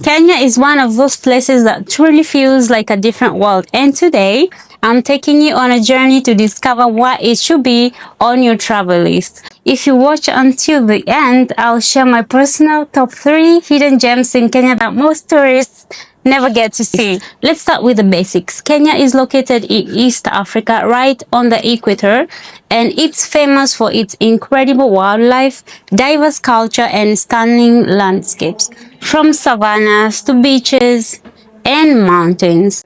Kenya is one of those places that truly feels like a different world. And today, I'm taking you on a journey to discover why it should be on your travel list. If you watch until the end, I'll share my personal top 3 hidden gems in Kenya that most tourists never get to see. Let's start with the basics. Kenya is located in East Africa, right on the equator, and it's famous for its incredible wildlife, diverse culture, and stunning landscapes, from savannas to beaches and mountains.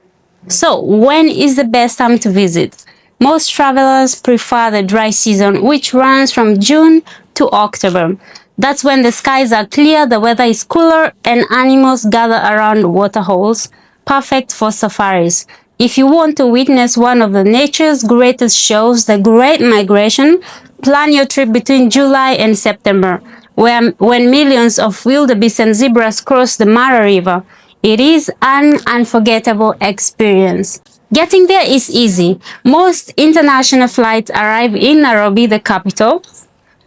So, when is the best time to visit? Most travelers prefer the dry season, which runs from June to October. That's when the skies are clear, the weather is cooler, and animals gather around waterholes, perfect for safaris. If you want to witness one of the nature's greatest shows, the Great Migration, plan your trip between July and September, when millions of wildebeest and zebras cross the Mara River. It is an unforgettable experience. Getting there is easy. Most international flights arrive in Nairobi, the capital.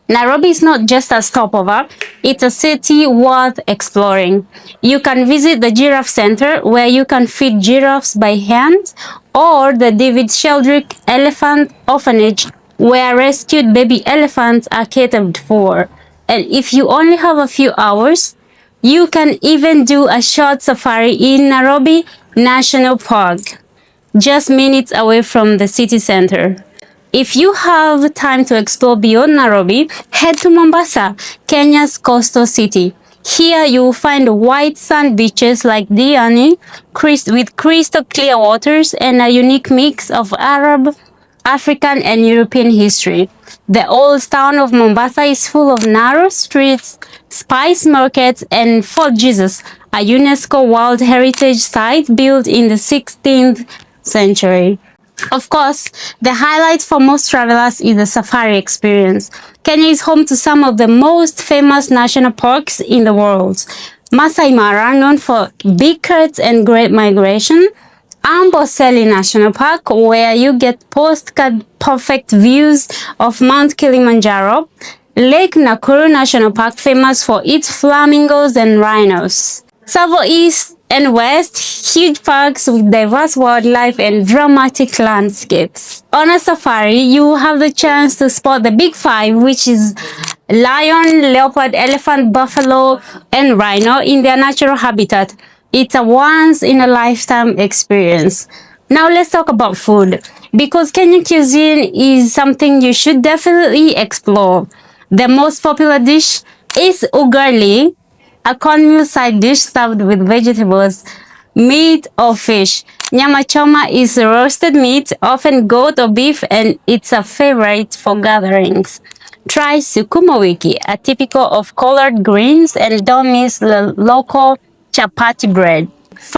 Nairobi is not just a stopover, it's a city worth exploring. You can visit the Giraffe Center, where you can feed giraffes by hand, or the David Sheldrick Elephant Orphanage, where rescued baby elephants are catered for. And if you only have a few hours, you can even do a short safari in Nairobi National Park, just minutes away from the city center. If you have time to explore beyond Nairobi, head to Mombasa, Kenya's coastal city. Here you will find white sand beaches like Diani, with crystal clear waters and a unique mix of Arab, African and European history. The old town of Mombasa is full of narrow streets, spice markets, and Fort Jesus, a UNESCO World Heritage Site built in the 16th century. Of course, the highlight for most travelers is the safari experience. Kenya is home to some of the most famous national parks in the world. Maasai Mara, known for big cats and great migration. Amboseli National Park, where you get postcard perfect views of Mount Kilimanjaro. Lake Nakuru National Park, famous for its flamingos and rhinos. Savo East and West, huge parks with diverse wildlife and dramatic landscapes. On a safari, you have the chance to spot the big five, which is lion, leopard, elephant, buffalo, and rhino in their natural habitat. It's a once-in-a-lifetime experience. Now let's talk about food, because Kenyan cuisine is something you should definitely explore. The most popular dish is ugali, a cornmeal side dish served with vegetables, meat or fish. Nyama choma is roasted meat, often goat or beef, and it's a favorite for gatherings. Try sukuma wiki, a typical of collard greens, and don't miss the local chapati bread.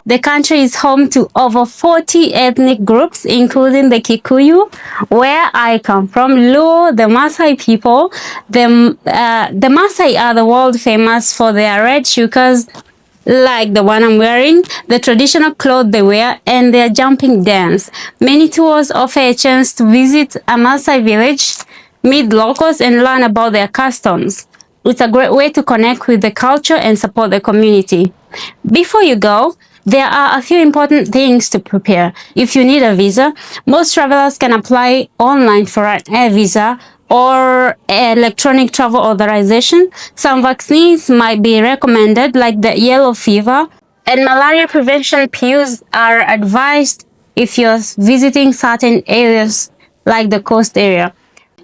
The country is home to over 40 ethnic groups, including the Kikuyu, where I come from, Luo, the Maasai people. The Maasai are the world famous for their red shukas, like the one I'm wearing, the traditional clothes they wear, and their jumping dance. Many tours offer a chance to visit a Maasai village, meet locals, and learn about their customs. It's a great way to connect with the culture and support the community. Before you go, there are a few important things to prepare. If you need a visa, most travelers can apply online for an air visa or electronic travel authorization. Some vaccines might be recommended, like the yellow fever, and malaria prevention pills are advised if you're visiting certain areas like the coast area.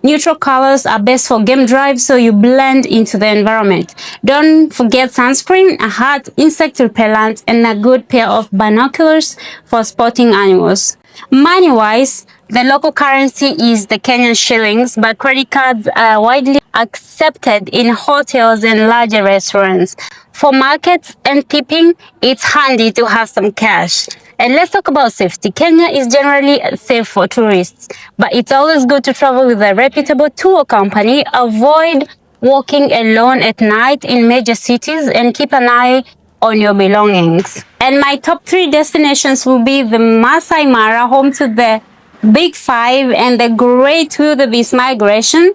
Neutral colors are best for game drives, so you blend into the environment. Don't forget sunscreen, a hat, insect repellent, and a good pair of binoculars for spotting animals. Money-wise, the local currency is the Kenyan shillings, but credit cards are widely accepted in hotels and larger restaurants. For markets and tipping, it's handy to have some cash. And let's talk about safety. Kenya is generally safe for tourists, but it's always good to travel with a reputable tour company. Avoid walking alone at night in major cities and keep an eye on your belongings. And my top 3 destinations will be the Maasai Mara, home to the Big Five and the Great Wildebeest Migration.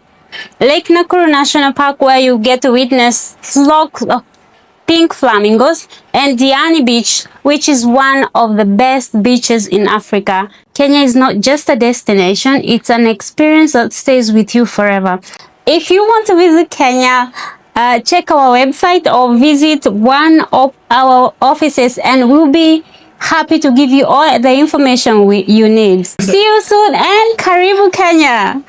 Lake Nakuru National Park, where you get to witness pink flamingos, and Diani Beach, which is one of the best beaches in Africa. Kenya is not just a destination, it's an experience that stays with you forever. If you want to visit Kenya, check our website or visit one of our offices, and we'll be happy to give you all the information you need. See you soon, and Karibu Kenya!